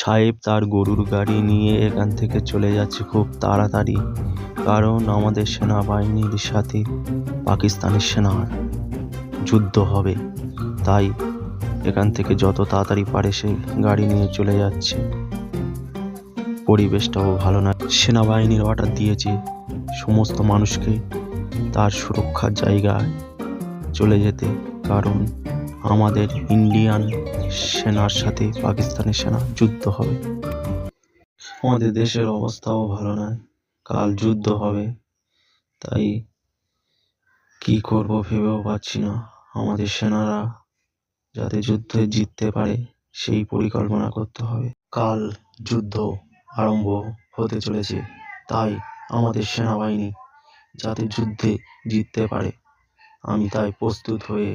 সাহেব তার গরুর গাড়ি নিয়ে এখান থেকে চলে যাচ্ছে খুব তাড়াতাড়ি, কারণ আমাদের সেনাবাহিনীর সাথে পাকিস্তানের সেনার যুদ্ধ হবে। তাই এখান থেকে যত তাড়াতাড়ি পারে সে গাড়ি নিয়ে চলে যাচ্ছে। পরিবেশটাও ভালো না। সেনাবাহিনীর অর্ডার দিয়েছে সমস্ত মানুষকে তার সুরক্ষার জায়গায় চলে যেতে, কারণ আমাদের ইন্ডিয়ান সেনার সাথে পাকিস্তানের সেনা যুদ্ধ হবে। আমাদের দেশের অবস্থাও ভালো নয়, কাল যুদ্ধ হবে। তাই কি করব ভেবেও পাচ্ছি না। আমাদের সেনারা যাতে যুদ্ধে জিততে পারে সেই পরিকল্পনা করতে হবে। কাল যুদ্ধ আরম্ভ হতে চলেছে, তাই আমাদের সেনাবাহিনী যাতে যুদ্ধে জিততে পারে আমি তাই প্রস্তুত হয়ে